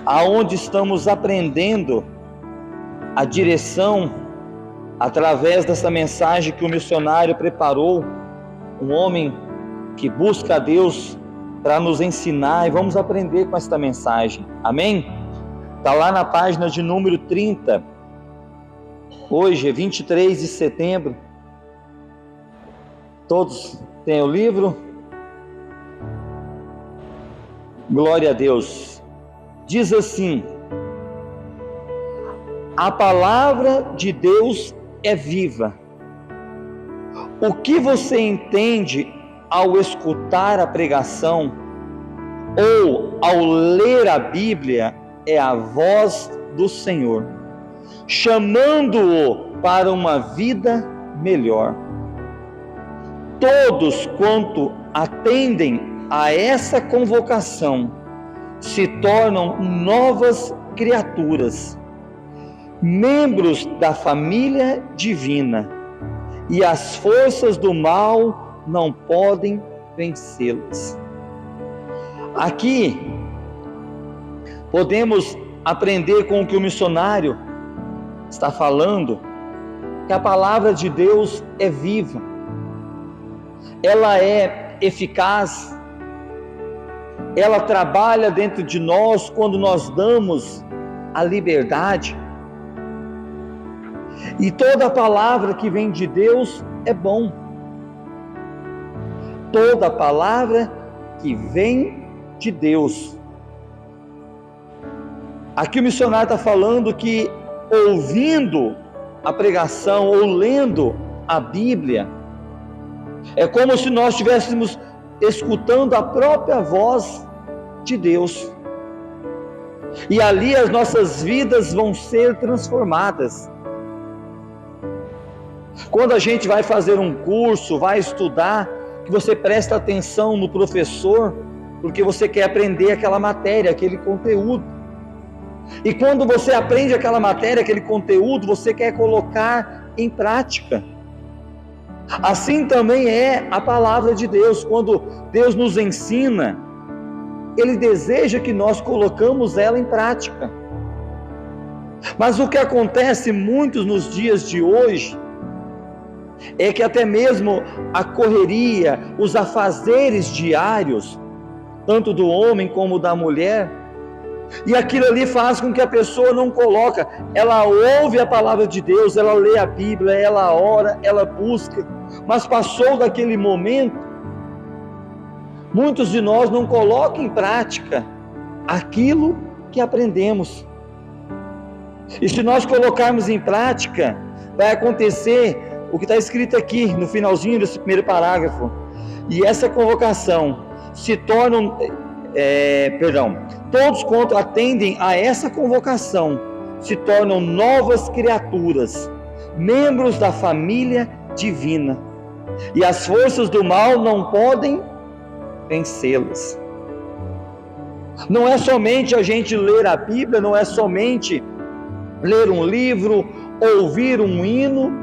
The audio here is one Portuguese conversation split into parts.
aonde estamos aprendendo a direção através dessa mensagem que o missionário preparou, um homem que busca a Deus para nos ensinar, e vamos aprender com esta mensagem, amém? Está lá na página de número 30, hoje é 23 de setembro, todos têm o livro? Glória a Deus. Diz assim: a palavra de Deus é viva. O que você entende ao escutar a pregação ou ao ler a Bíblia é a voz do Senhor, chamando-o para uma vida melhor. Todos quanto atendem a essa convocação se tornam novas criaturas, membros da família divina, e as forças do mal não podem vencê-las. Aqui podemos aprender com o que o missionário está falando, que a palavra de Deus é viva, ela é eficaz, ela trabalha dentro de nós quando nós damos a liberdade. E toda palavra que vem de Deus é bom. Toda palavra que vem de Deus. Aqui o missionário está falando que ouvindo a pregação ou lendo a Bíblia, é como se nós estivéssemos escutando a própria voz de Deus. E ali as nossas vidas vão ser transformadas. Quando a gente vai fazer um curso, vai estudar, que você presta atenção no professor, porque você quer aprender aquela matéria, aquele conteúdo. E quando você aprende aquela matéria, aquele conteúdo, você quer colocar em prática. Assim também é a palavra de Deus. Quando Deus nos ensina, Ele deseja que nós colocamos ela em prática. Mas o que acontece muitos nos dias de hoje é que até mesmo a correria, os afazeres diários, tanto do homem como da mulher, e aquilo ali faz com que a pessoa não coloca, ela ouve a palavra de Deus, ela lê a Bíblia, ela ora, ela busca, mas passou daquele momento, muitos de nós não colocam em prática aquilo que aprendemos. E se nós colocarmos em prática, vai acontecer o que está escrito aqui no finalzinho desse primeiro parágrafo, e essa convocação se tornam, todos quanto atendem a essa convocação se tornam novas criaturas, membros da família divina, e as forças do mal não podem vencê-las. Não é somente a gente ler a Bíblia, não é somente ler um livro, ouvir um hino,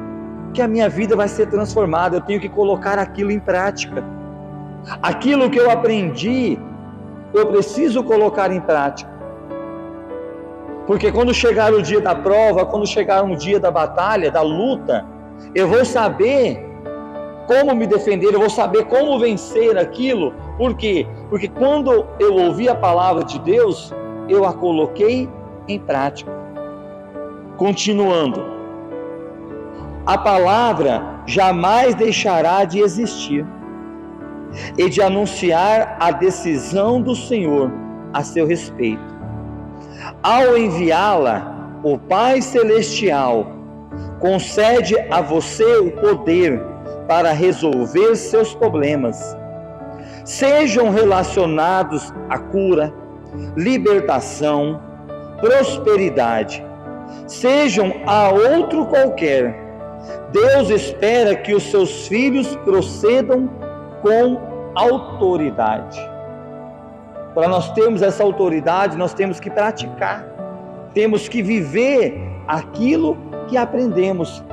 que a minha vida vai ser transformada. Eu tenho que colocar aquilo em prática. Aquilo que eu aprendi, eu preciso colocar em prática. Porque quando chegar o dia da prova, quando chegar o dia da batalha, da luta, eu vou saber como me defender, eu vou saber como vencer aquilo. Por quê? Porque quando eu ouvi a palavra de Deus, eu a coloquei em prática. Continuando, a palavra jamais deixará de existir e de anunciar a decisão do Senhor a seu respeito. Ao enviá-la, o Pai Celestial concede a você o poder para resolver seus problemas, sejam relacionados à cura, libertação, prosperidade, sejam a outro qualquer. Deus espera que os seus filhos procedam com autoridade. Para nós termos essa autoridade, nós temos que praticar, temos que viver aquilo que aprendemos,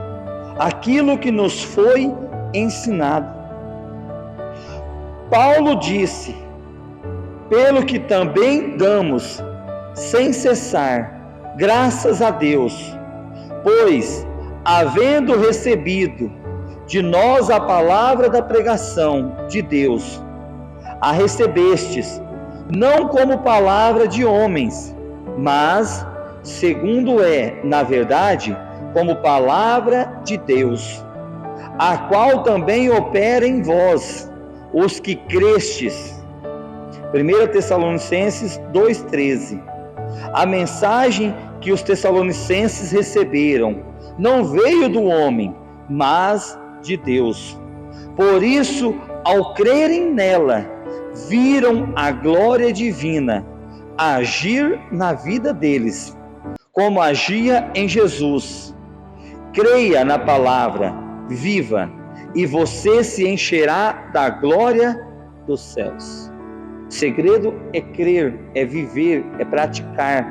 aquilo que nos foi ensinado. Paulo disse: pelo que também damos, sem cessar, graças a Deus, pois, havendo recebido de nós a palavra da pregação de Deus, a recebestes, não como palavra de homens, mas, segundo é, na verdade, como palavra de Deus, a qual também opera em vós, os que crestes. 1 Tessalonicenses 2,13. A mensagem que os tessalonicenses receberam não veio do homem, mas de Deus. Por isso, ao crerem nela, viram a glória divina agir na vida deles, como agia em Jesus. Creia na palavra, viva, e você se encherá da glória dos céus. O segredo é crer, é viver, é praticar.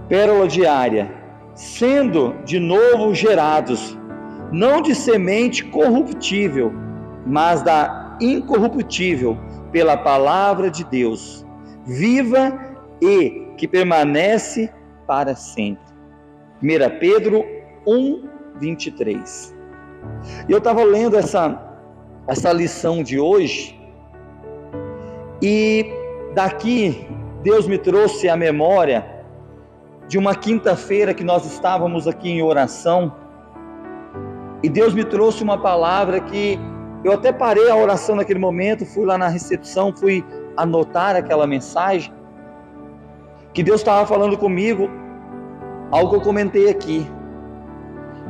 Pérola diária: sendo de novo gerados, não de semente corruptível, mas da incorruptível, pela palavra de Deus, viva e que permanece para sempre. 1 Pedro 1:23. E eu estava lendo essa lição de hoje, e daqui Deus me trouxe à memória de uma quinta-feira que nós estávamos aqui em oração, e Deus me trouxe uma palavra que eu até parei a oração naquele momento, fui lá na recepção, fui anotar aquela mensagem, que Deus estava falando comigo, algo que eu comentei aqui.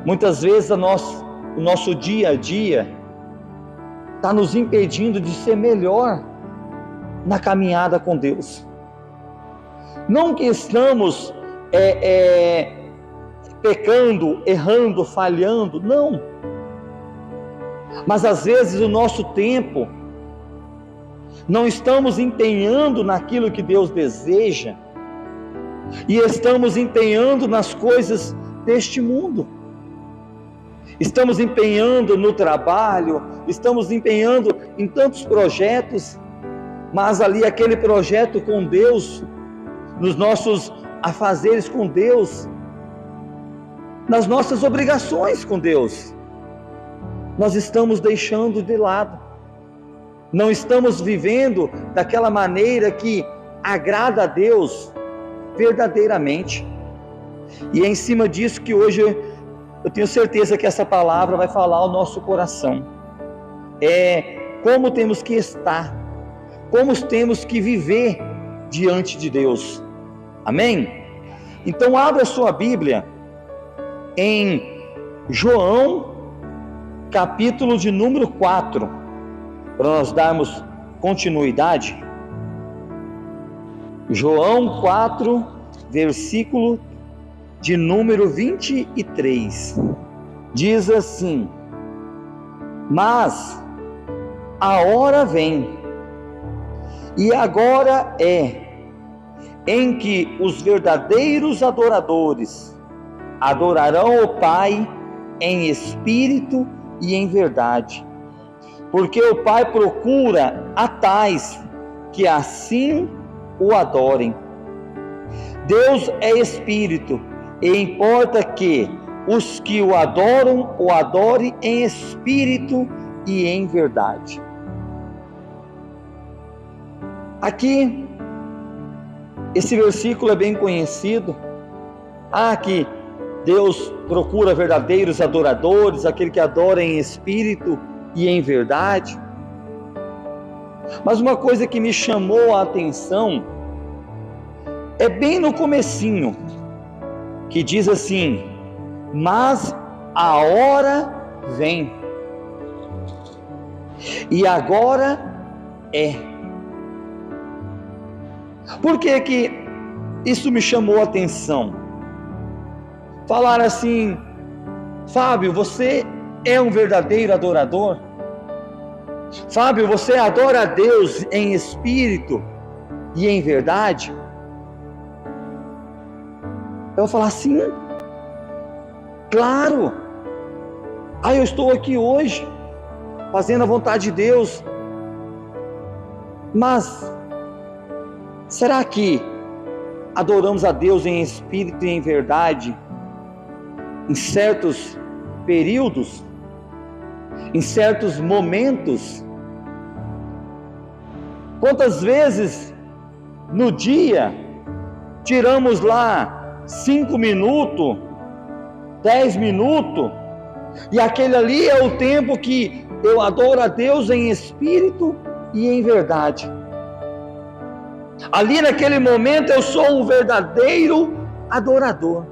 Muitas vezes o nosso dia a dia está nos impedindo de ser melhor na caminhada com Deus. Não que estamos pecando, errando, falhando, não. Mas às vezes o nosso tempo não estamos empenhando naquilo que Deus deseja, e estamos empenhando nas coisas deste mundo. Estamos empenhando no trabalho, estamos empenhando em tantos projetos, mas ali aquele projeto com Deus, nos nossos afazeres com Deus, nas nossas obrigações com Deus, nós estamos deixando de lado. Não estamos vivendo daquela maneira que agrada a Deus verdadeiramente. E é em cima disso que hoje eu tenho certeza que essa palavra vai falar ao nosso coração. É como temos que estar, como temos que viver diante de Deus. Amém? Então abra a sua Bíblia em João, capítulo de número 4, para nós darmos continuidade. João 4, versículo de número 23, diz assim: mas a hora vem, e agora é, em que os verdadeiros adoradores adorarão o Pai em espírito e em verdade, porque o Pai procura a tais que assim o adorem. Deus é espírito, e importa que os que o adoram, o adorem em espírito e em verdade. Aqui, esse versículo é bem conhecido. Que Deus procura verdadeiros adoradores, aquele que adora em espírito e em verdade. Mas uma coisa que me chamou a atenção é bem no comecinho, que diz assim: mas a hora vem, e agora é. Por que que isso me chamou a atenção? Falar assim: Fábio, você é um verdadeiro adorador? Fábio, você adora a Deus em espírito e em verdade? Eu vou falar: sim, claro Eu estou aqui hoje, fazendo a vontade de Deus, mas será que adoramos a Deus em espírito e em verdade, em certos períodos, em certos momentos? Quantas vezes no dia tiramos lá 5 minutos, 10 minutos, e aquele ali é o tempo que eu adoro a Deus em espírito e em verdade. Ali naquele momento eu sou o verdadeiro adorador.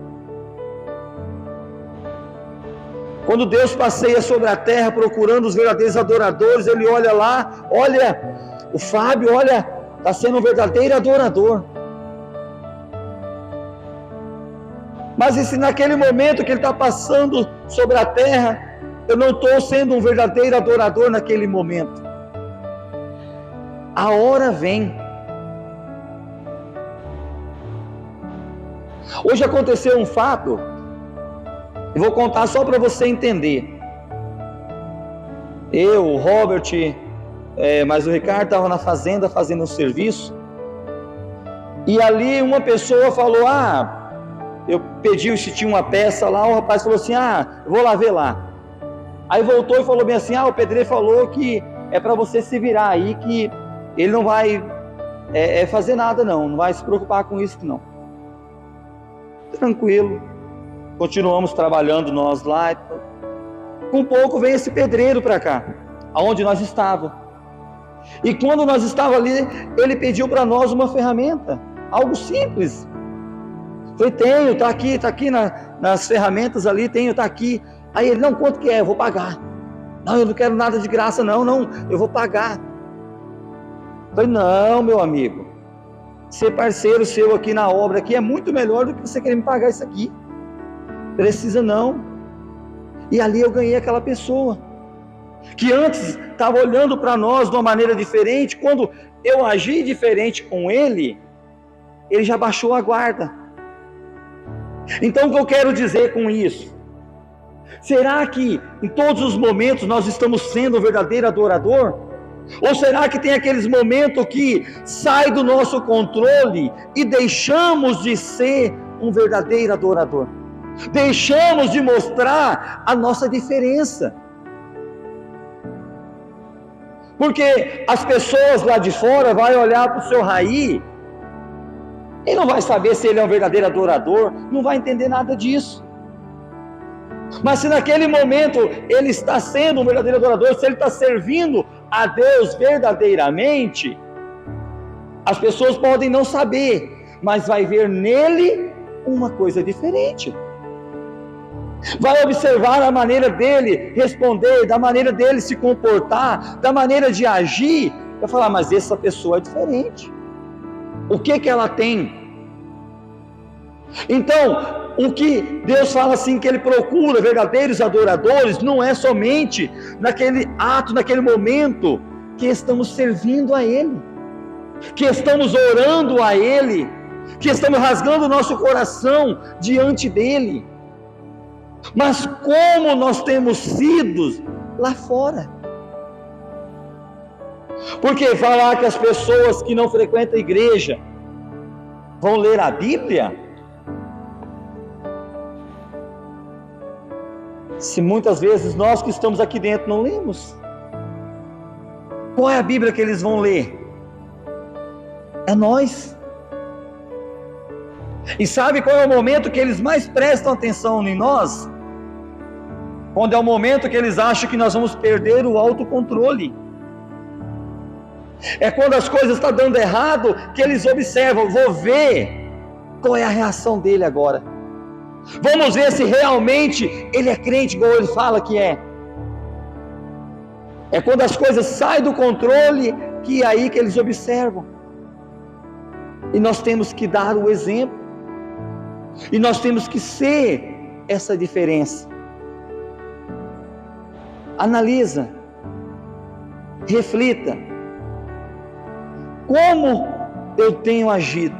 Quando Deus passeia sobre a terra procurando os verdadeiros adoradores, Ele olha lá, olha o Fábio, olha, está sendo um verdadeiro adorador. Mas e se naquele momento que Ele está passando sobre a terra, eu não estou sendo um verdadeiro adorador naquele momento? A hora vem. Hoje aconteceu um fato, eu vou contar só para você entender. Eu, o Robert, mas o Ricardo estava na fazenda fazendo um serviço, e ali uma pessoa falou, eu pedi se tinha uma peça lá, o rapaz falou assim, eu vou lá ver lá. Aí voltou e falou bem assim, o pedreiro falou que é para você se virar aí, que ele não vai fazer nada não vai se preocupar com isso não. Tranquilo, continuamos trabalhando nós lá. Com pouco vem esse pedreiro para cá, aonde nós estávamos. E quando nós estávamos ali, ele pediu para nós uma ferramenta, algo simples. Falei, está aqui nas ferramentas ali, está aqui. Aí ele, não, quanto que é? Eu vou pagar. Não, eu não quero nada de graça não, eu vou pagar. Falei, não, meu amigo, ser parceiro seu aqui na obra aqui é muito melhor do que você querer me pagar isso aqui. Precisa não. E ali eu ganhei aquela pessoa que antes estava olhando para nós de uma maneira diferente. Quando eu agi diferente com ele já baixou a guarda. Então o que eu quero dizer com isso? Será que em todos os momentos nós estamos sendo um verdadeiro adorador? Ou será que tem aqueles momentos que sai do nosso controle e deixamos de ser um verdadeiro adorador? Deixamos de mostrar a nossa diferença. Porque as pessoas lá de fora vão olhar para o seu Raí e não vai saber se ele é um verdadeiro adorador, não vai entender nada disso. Mas se naquele momento ele está sendo um verdadeiro adorador, se ele está servindo a Deus verdadeiramente, as pessoas podem não saber, mas vai ver nele uma coisa diferente. Vai observar a maneira dele responder, da maneira dele se comportar, da maneira de agir, vai falar, mas essa pessoa é diferente. O que ela tem? Então, o que Deus fala assim, que Ele procura verdadeiros adoradores, não é somente naquele ato, naquele momento que estamos servindo a Ele, que estamos orando a Ele, que estamos rasgando o nosso coração diante dEle, mas como nós temos sido lá fora. Porque falar que as pessoas que não frequentam a igreja vão ler a Bíblia, se muitas vezes nós que estamos aqui dentro não lemos, qual é a Bíblia que eles vão ler? É nós. E sabe qual é o momento que eles mais prestam atenção em nós? Quando é o momento que eles acham que nós vamos perder o autocontrole. É quando as coisas estão dando errado que eles observam, vou ver qual é a reação dele agora. Vamos ver se realmente ele é crente igual ele fala que é. É quando as coisas saem do controle que é aí que eles observam. E nós temos que dar o exemplo. E nós temos que ser essa diferença. Analisa, reflita, como eu tenho agido?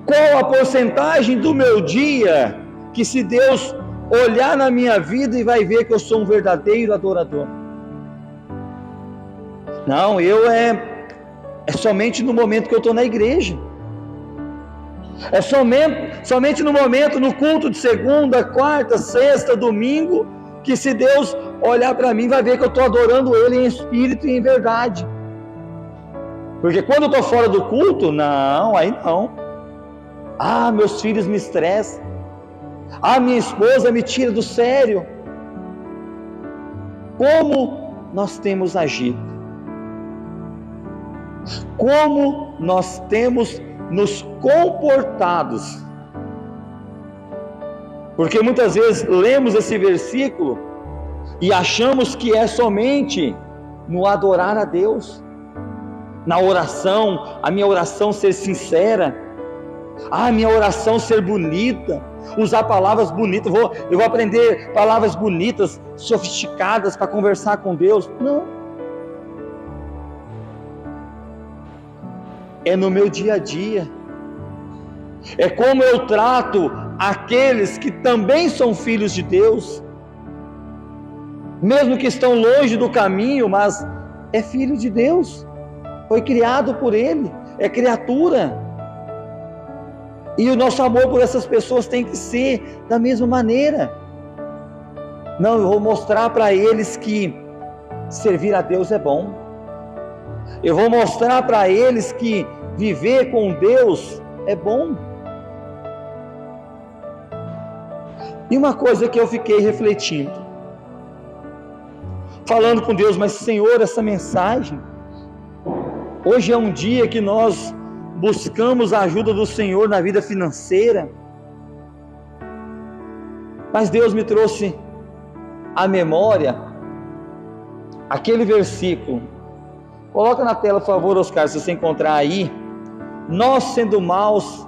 Qual a porcentagem do meu dia que, se Deus olhar na minha vida e vai ver que eu sou um verdadeiro adorador. Não, é somente no momento que eu estou na igreja. É somente no momento, no culto de segunda, quarta, sexta, domingo, que se Deus olhar para mim, vai ver que eu estou adorando Ele em espírito e em verdade. Porque quando eu estou fora do culto, não, aí não. Ah, meus filhos me estressam. Ah, minha esposa me tira do sério. Como nós temos agido? Como nós temos nos comportados? Porque muitas vezes lemos esse versículo e achamos que é somente no adorar a Deus, na oração, a minha oração ser sincera, a minha oração ser bonita, usar palavras bonitas, eu vou aprender palavras bonitas, sofisticadas para conversar com Deus. Não. É no meu dia a dia, é como eu trato aqueles que também são filhos de Deus, mesmo que estão longe do caminho, mas é filho de Deus, foi criado por Ele, é criatura, e o nosso amor por essas pessoas tem que ser da mesma maneira. Não, eu vou mostrar para eles que servir a Deus é bom, eu vou mostrar para eles que viver com Deus é bom. E uma coisa que eu fiquei refletindo, falando com Deus, mas Senhor, essa mensagem, hoje é um dia que nós buscamos a ajuda do Senhor na vida financeira, mas Deus me trouxe à memória aquele versículo. Coloca na tela, por favor, Oscar, se você encontrar aí. Nós, sendo maus,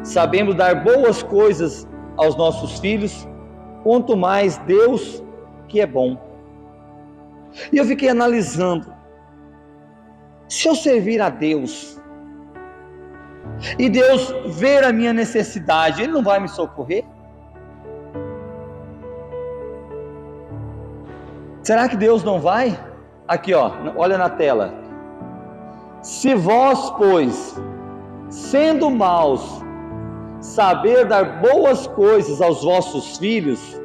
sabemos dar boas coisas aos nossos filhos, quanto mais Deus, que é bom. E eu fiquei analisando, se eu servir a Deus, e Deus ver a minha necessidade, Ele não vai me socorrer? Será que Deus não vai? Aqui, ó, olha na tela. Se vós, pois, sendo maus, saber dar boas coisas aos vossos filhos,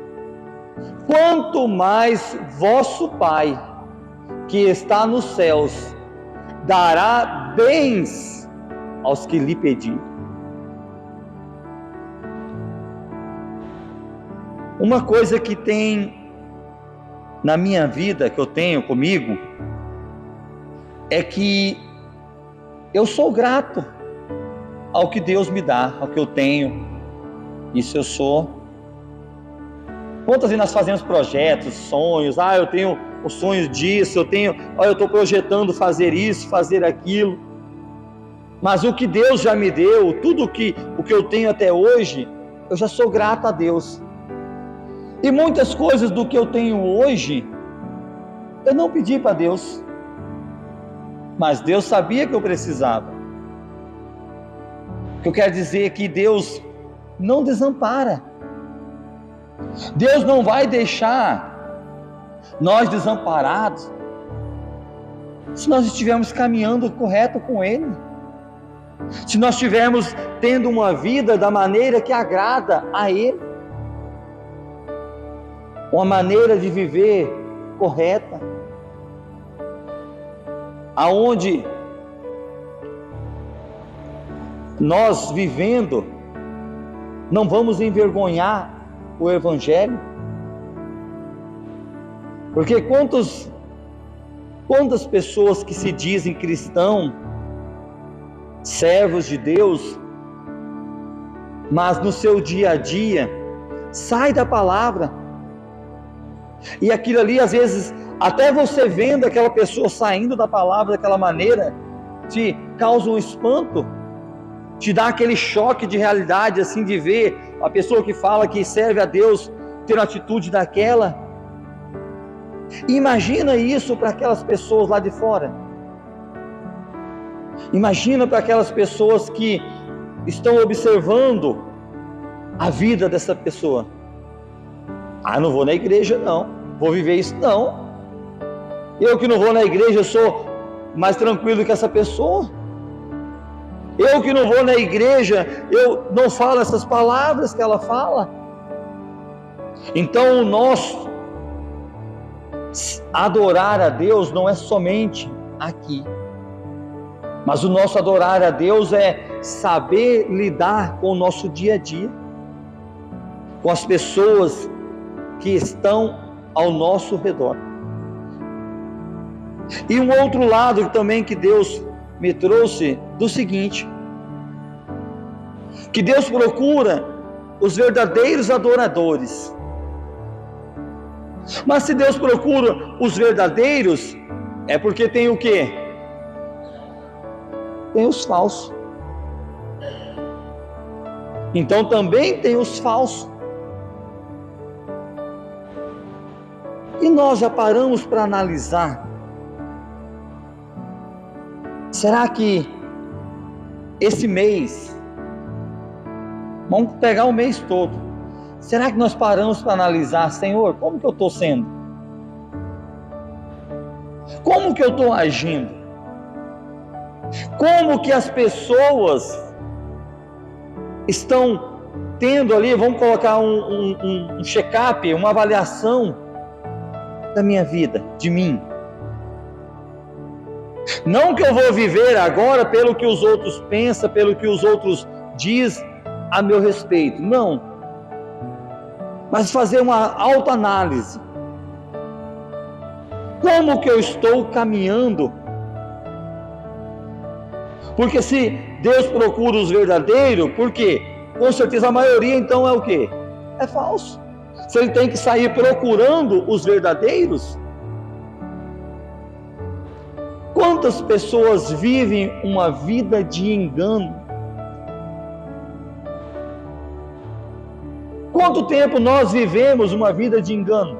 quanto mais vosso Pai, que está nos céus, dará bens aos que lhe pedirem. Uma coisa que tem na minha vida, que eu tenho comigo, é que eu sou grato ao que Deus me dá, ao que eu tenho. Isso eu sou. Quantas vezes nós fazemos projetos, sonhos, eu tenho os sonhos disso, eu estou projetando fazer isso, fazer aquilo, mas o que Deus já me deu, tudo o que eu tenho até hoje, eu já sou grato a Deus. E muitas coisas do que eu tenho hoje, eu não pedi para Deus, mas Deus sabia que eu precisava. O que eu quero dizer é que Deus não desampara. Deus não vai deixar nós desamparados se nós estivermos caminhando correto com Ele, se nós estivermos tendo uma vida da maneira que agrada a Ele, uma maneira de viver correta, aonde nós vivendo não vamos envergonhar o Evangelho, porque quantas pessoas que se dizem cristãos, servos de Deus, mas no seu dia a dia sai da palavra, e aquilo ali às vezes, até você vendo aquela pessoa saindo da palavra daquela maneira, te causa um espanto, te dá aquele choque de realidade, assim, de ver a pessoa que fala que serve a Deus ter uma atitude daquela. Imagina isso para aquelas pessoas lá de fora. Imagina para aquelas pessoas que estão observando a vida dessa pessoa. Não vou na igreja não, vou viver isso não. Eu que não vou na igreja, eu sou mais tranquilo que essa pessoa. Eu que não vou na igreja, eu não falo essas palavras que ela fala. Então o nosso adorar a Deus não é somente aqui, mas o nosso adorar a Deus é saber lidar com o nosso dia a dia, com as pessoas que estão ao nosso redor. E um outro lado também que Deus me trouxe, do seguinte, que Deus procura os verdadeiros adoradores. Mas se Deus procura os verdadeiros, é porque tem o quê? Tem os falsos. Então também tem os falsos. E nós já paramos para analisar. Será que esse mês, vamos pegar o mês todo, será que nós paramos para analisar, Senhor, como que eu estou sendo? Como que eu estou agindo? Como que as pessoas estão tendo ali, vamos colocar um check-up, uma avaliação da minha vida, de mim? Não que eu vou viver agora pelo que os outros pensam, pelo que os outros dizem a meu respeito, não. Mas fazer uma autoanálise. Como que eu estou caminhando? Porque se Deus procura os verdadeiros, por quê? Com certeza a maioria então é o quê? É falso. Se Ele tem que sair procurando os verdadeiros, quantas pessoas vivem uma vida de engano? Quanto tempo nós vivemos uma vida de engano?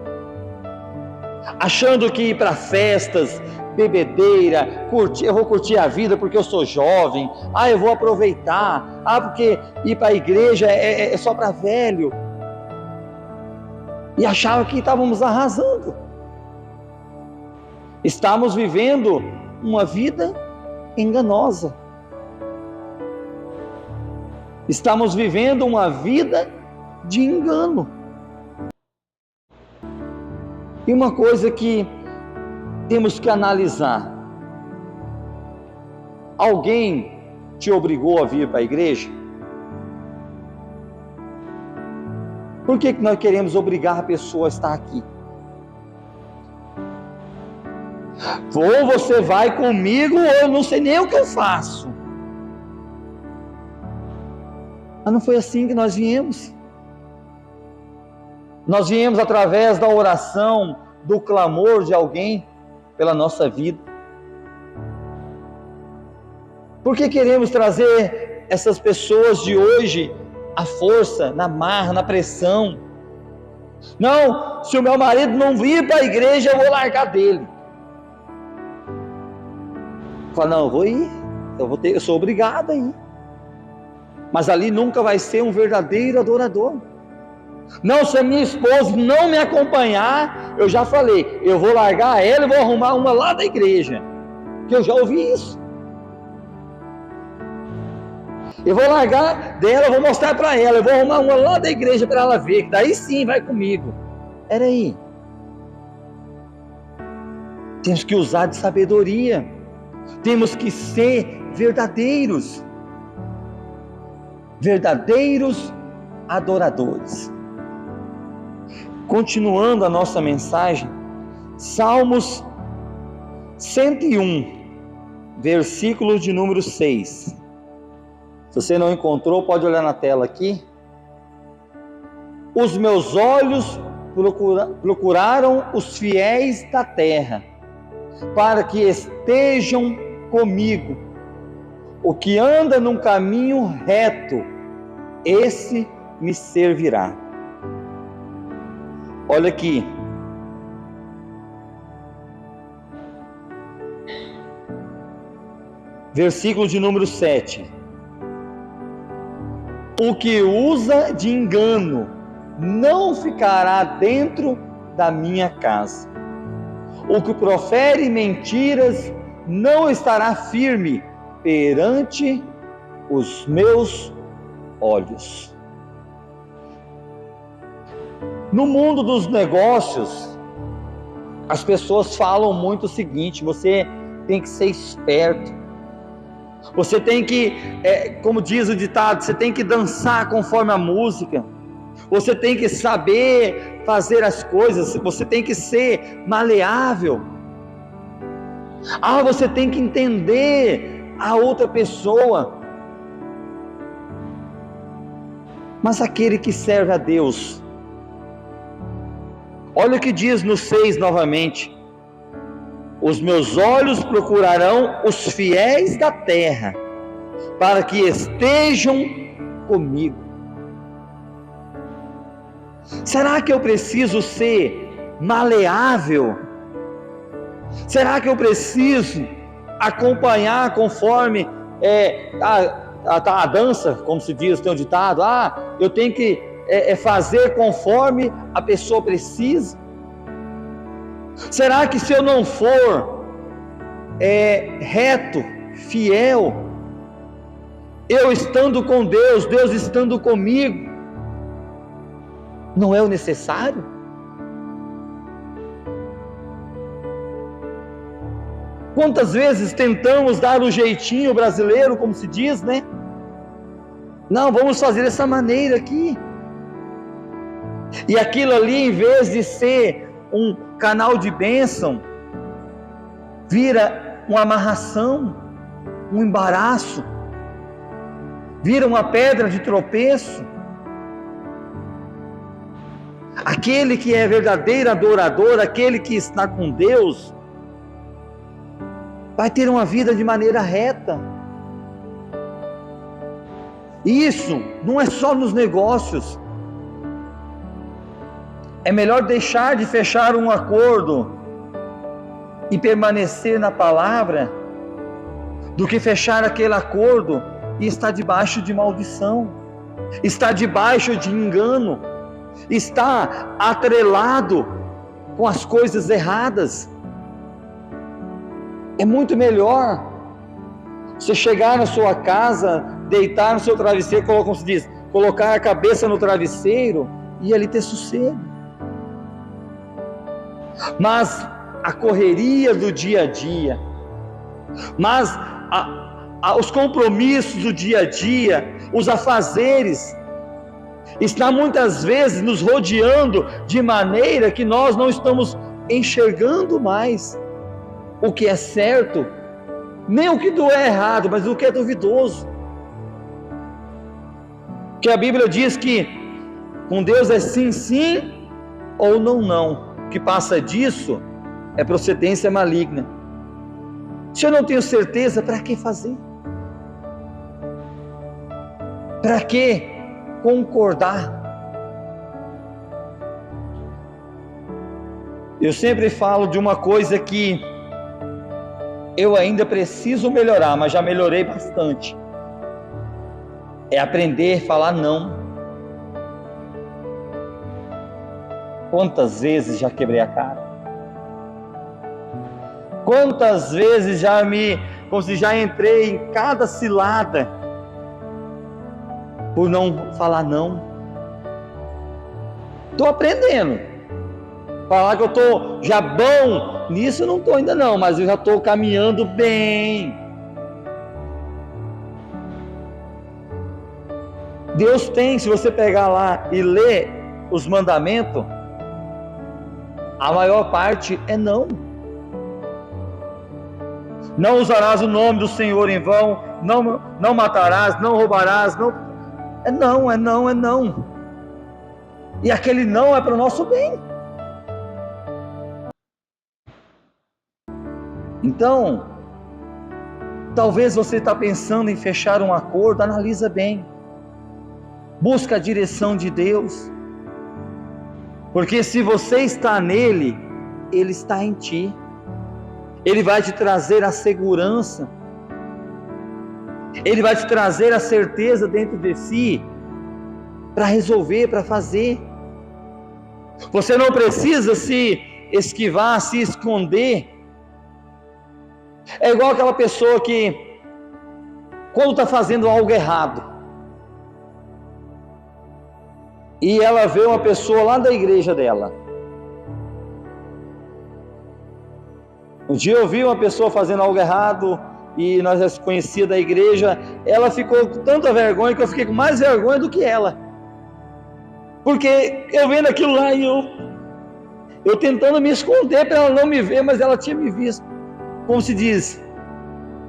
Achando que ir para festas, bebedeira, eu vou curtir a vida porque eu sou jovem, eu vou aproveitar, porque ir para a igreja é só para velho. E achava que estávamos arrasando. Estamos vivendo uma vida enganosa. Estamos vivendo uma vida de engano. E uma coisa que temos que analisar: alguém te obrigou a vir para a igreja? Por que nós queremos obrigar a pessoa a estar aqui? Ou você vai comigo, ou eu não sei nem o que eu faço. Mas não foi assim que nós viemos. Nós viemos através da oração, do clamor de alguém pela nossa vida. Por que queremos trazer essas pessoas de hoje à força, na marra, na pressão? Não, se o meu marido não vir para a igreja, eu vou largar dele. Fala, não, eu vou ir, eu sou obrigado a ir. Mas ali nunca vai ser um verdadeiro adorador. Não, se a minha esposa não me acompanhar, eu já falei, eu vou largar ela e vou arrumar uma lá da igreja, que eu já ouvi isso. Eu vou largar dela, eu vou mostrar para ela, eu vou arrumar uma lá da igreja para ela ver, que daí sim vai comigo. Era aí. Temos que usar de sabedoria, temos que ser verdadeiros adoradores. Continuando a nossa mensagem, Salmos 101, versículo de número 6. Se você não encontrou, pode olhar na tela aqui. Os meus olhos procuraram os fiéis da terra, para que estejam comigo. O que anda num caminho reto, esse me servirá. Olha aqui. Versículo de número 7. O que usa de engano não ficará dentro da minha casa. O que profere mentiras não estará firme perante os meus olhos. No mundo dos negócios, as pessoas falam muito o seguinte: você tem que ser esperto, você tem que, como diz o ditado, você tem que dançar conforme a música, você tem que saber fazer as coisas, você tem que ser maleável, você tem que entender a outra pessoa. Mas aquele que serve a Deus, olha o que diz no 6 novamente: os meus olhos procurarão os fiéis da terra, para que estejam comigo. Será que eu preciso ser maleável? Será que eu preciso acompanhar conforme a dança, como se diz, tem um ditado, eu tenho que fazer conforme a pessoa precisa? Será que se eu não for reto, fiel, eu estando com Deus, Deus estando comigo, não é o necessário? Quantas vezes tentamos dar o jeitinho brasileiro, como se diz, né? Não, vamos fazer dessa maneira aqui. E aquilo ali, em vez de ser um canal de bênção, vira uma amarração, um embaraço, vira uma pedra de tropeço. Aquele que é verdadeiro adorador, aquele que está com Deus, vai ter uma vida de maneira reta. Isso não é só nos negócios. É melhor deixar de fechar um acordo e permanecer na palavra, do que fechar aquele acordo e estar debaixo de maldição, estar debaixo de engano, estar atrelado com as coisas erradas. É muito melhor você chegar na sua casa, deitar no seu travesseiro, como se diz, colocar a cabeça no travesseiro e ali ter sossego. Mas a correria do dia a dia, mas os compromissos do dia a dia, os afazeres, está muitas vezes nos rodeando de maneira que nós não estamos enxergando mais o que é certo, nem o que é errado, mas o que é duvidoso. Que a Bíblia diz que com Deus é sim, sim, ou não, não. O que passa disso é procedência maligna. Se eu não tenho certeza, para que fazer? Para que concordar? Eu sempre falo de uma coisa que eu ainda preciso melhorar, mas já melhorei bastante. É aprender a falar não. Quantas vezes já quebrei a cara? Quantas vezes já entrei em cada cilada por não falar não? Estou aprendendo. Falar que eu estou já bom nisso, eu não estou ainda não, mas eu já estou caminhando bem. Deus tem, se você pegar lá e ler os mandamentos, a maior parte é não. Não usarás o nome do Senhor em vão, não matarás, não roubarás, não. É não, é não, é não. E aquele não é para o nosso bem. Então, talvez você está pensando em fechar um acordo, analisa bem. Busca a direção de Deus. Porque se você está nele, ele está em ti. Ele vai te trazer a segurança. Ele vai te trazer a certeza dentro de si para resolver, para fazer. Você não precisa se esquivar, se esconder. É igual aquela pessoa que, quando está fazendo algo errado, e ela vê uma pessoa lá da igreja dela. Um dia eu vi uma pessoa fazendo algo errado, e nós já conhecia da igreja. Ela ficou com tanta vergonha que eu fiquei com mais vergonha do que ela, porque eu vendo aquilo lá e eu tentando me esconder para ela não me ver, mas ela tinha me visto. Como se diz,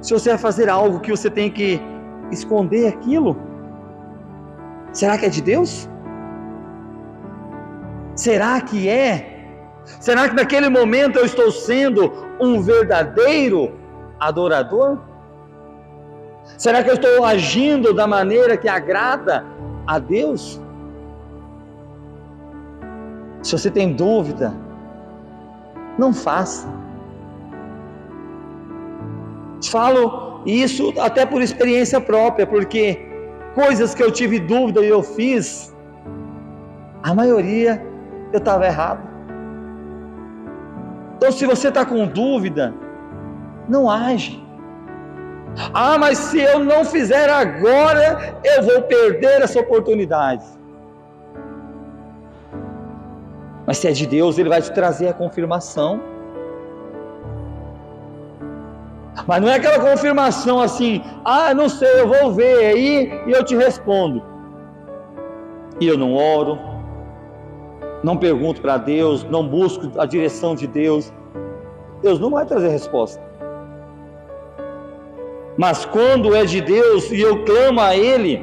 se você vai fazer algo que você tem que esconder aquilo, será que é de Deus? Será que é? Será que naquele momento eu estou sendo um verdadeiro adorador? Será que eu estou agindo da maneira que agrada a Deus? Se você tem dúvida, não faça. Falo isso até por experiência própria, porque coisas que eu tive dúvida e eu fiz, a maioria eu estava errado. Então, se você está com dúvida, não age. Ah, mas se eu não fizer agora, eu vou perder essa oportunidade. Mas se é de Deus, Ele vai te trazer a confirmação. Mas não é aquela confirmação assim, não sei, eu vou ver aí e eu te respondo. E eu não oro, não pergunto para Deus, não busco a direção de Deus. Deus não vai trazer resposta. Mas quando é de Deus e eu clamo a Ele,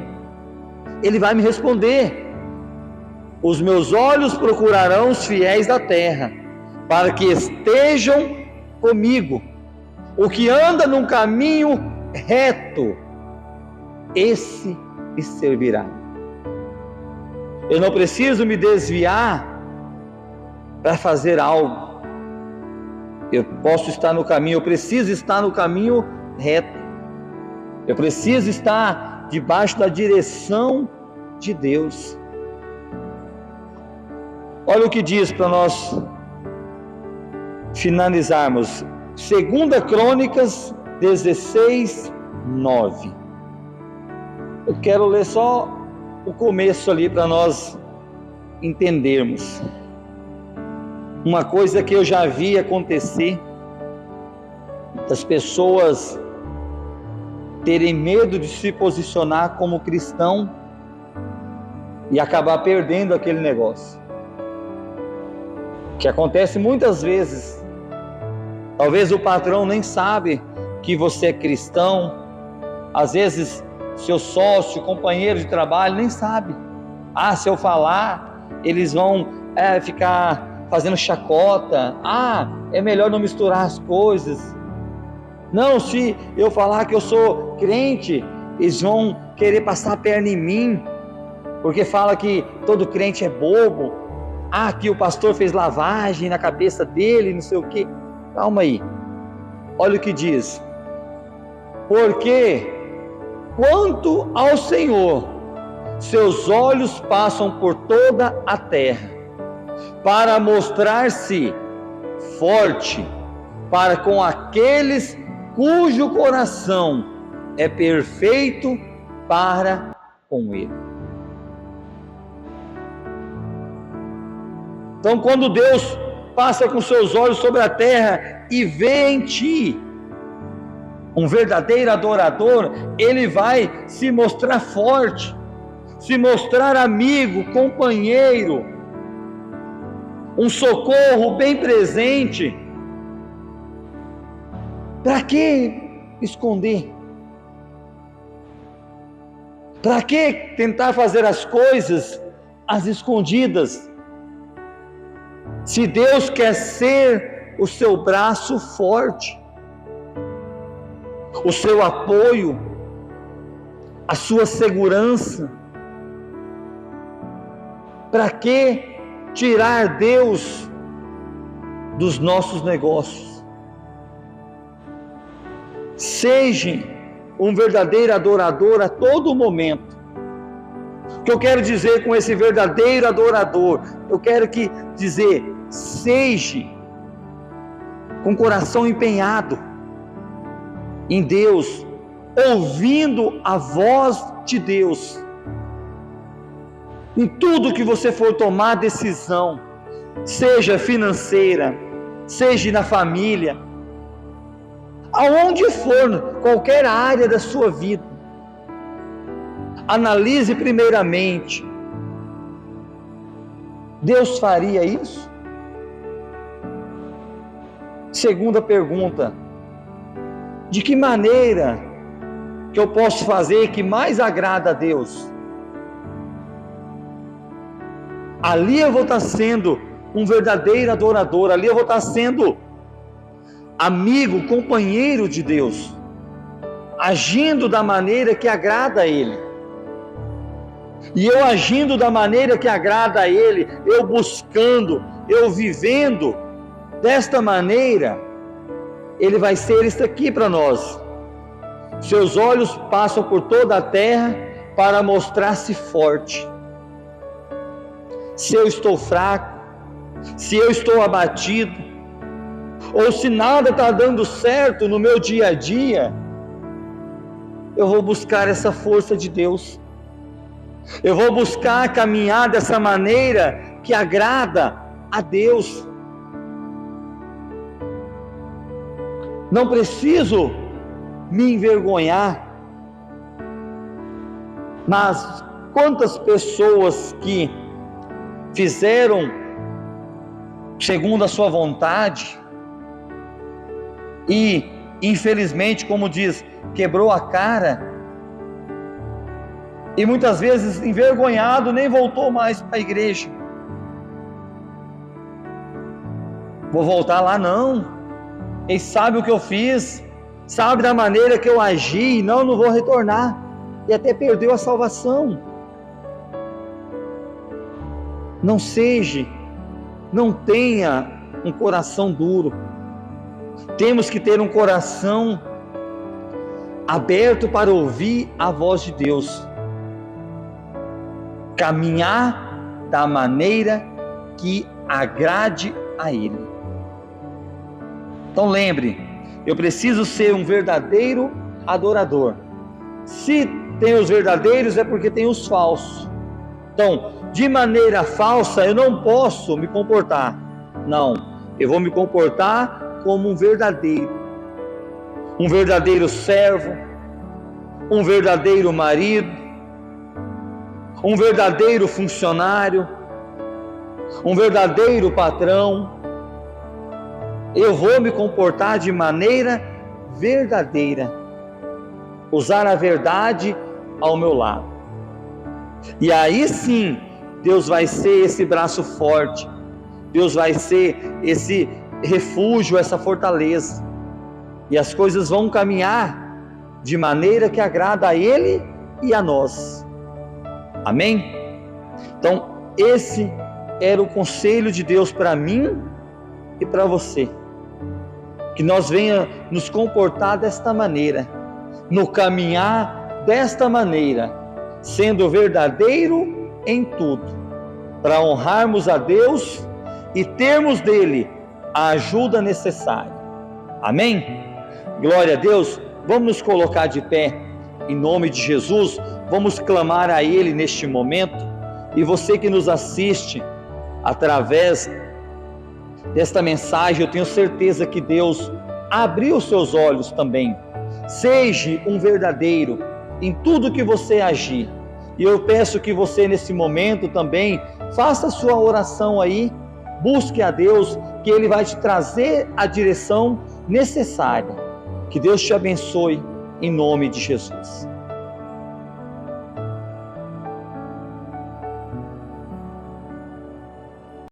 Ele vai me responder. Os meus olhos procurarão os fiéis da terra, para que estejam comigo. O que anda num caminho reto, esse me servirá. Eu não preciso me desviar para fazer algo. Eu posso estar no caminho, eu preciso estar no caminho reto. Eu preciso estar debaixo da direção de Deus. Olha o que diz para nós finalizarmos. 2 Crônicas 16, 9. Eu quero ler só o começo ali para nós entendermos. Uma coisa que eu já vi acontecer, das pessoas terem medo de se posicionar como cristão e acabar perdendo aquele negócio. Que acontece muitas vezes. Talvez o patrão nem sabe que você é cristão. Às vezes seu sócio, companheiro de trabalho nem sabe. Se eu falar, eles vão ficar fazendo chacota. É melhor não misturar as coisas. Não, se eu falar que eu sou crente, eles vão querer passar a perna em mim, porque fala que todo crente é bobo. Que o pastor fez lavagem na cabeça dele, não sei o quê. Calma aí, olha o que diz. Porque quanto ao Senhor, seus olhos passam por toda a terra, para mostrar-se forte para com aqueles cujo coração é perfeito para com Ele. Então, quando Deus passa com seus olhos sobre a terra e vê em ti um verdadeiro adorador, Ele vai se mostrar forte, se mostrar amigo, companheiro, um socorro bem presente. Para que esconder? Para que tentar fazer as coisas às escondidas? Se Deus quer ser o seu braço forte, o seu apoio, a sua segurança, para que tirar Deus dos nossos negócios? Seja um verdadeiro adorador a todo momento. que eu quero dizer com esse verdadeiro adorador? Eu quero dizer, seja com o coração empenhado em Deus, ouvindo a voz de Deus. Em tudo que você for tomar decisão, seja financeira, seja na família, aonde for, qualquer área da sua vida, analise primeiramente: Deus faria isso? Segunda pergunta: de que maneira que eu posso fazer que mais agrada a Deus? Ali eu vou estar sendo um verdadeiro adorador, ali eu vou estar sendo amigo, companheiro de Deus, agindo da maneira que agrada a Ele. E eu agindo da maneira que agrada a Ele, eu buscando, eu vivendo desta maneira, Ele vai ser isso aqui para nós: seus olhos passam por toda a terra para mostrar-se forte. Se eu estou fraco, se eu estou abatido, ou se nada está dando certo no meu dia a dia, eu vou buscar essa força de Deus. Eu vou buscar caminhar dessa maneira que agrada a Deus. Não preciso me envergonhar, mas quantas pessoas que fizeram segundo a sua vontade e, infelizmente, como diz, quebrou a cara, e muitas vezes envergonhado nem voltou mais para a igreja. Vou voltar lá não, ele sabe o que eu fiz, sabe da maneira que eu agi, não vou retornar, e até perdeu a salvação. Não tenha um coração duro. Temos que ter um coração aberto para ouvir a voz de Deus. Caminhar da maneira que agrade a Ele. Então lembre, eu preciso ser um verdadeiro adorador. Se tem os verdadeiros, é porque tem os falsos. Então, de maneira falsa, eu não posso me comportar. Não, eu vou me comportar como um verdadeiro servo, um verdadeiro marido, um verdadeiro funcionário, um verdadeiro patrão. Eu vou me comportar de maneira verdadeira, usar a verdade ao meu lado. E aí sim, Deus vai ser esse braço forte, Deus vai ser esse refúgio, essa fortaleza, e as coisas vão caminhar de maneira que agrada a Ele e a nós. Amém? Então, esse era o conselho de Deus para mim e para você, que nós venha nos comportar desta maneira, no caminhar desta maneira, sendo verdadeiro em tudo, para honrarmos a Deus e termos dele a ajuda necessária. Amém? Glória a Deus. Vamos nos colocar de pé em nome de Jesus, vamos clamar a Ele neste momento. E você que nos assiste através desta mensagem, eu tenho certeza que Deus abriu os seus olhos também. Seja um verdadeiro em tudo que você agir. E eu peço que você nesse momento também faça a sua oração aí, busque a Deus, que Ele vai te trazer a direção necessária. Que Deus te abençoe em nome de Jesus.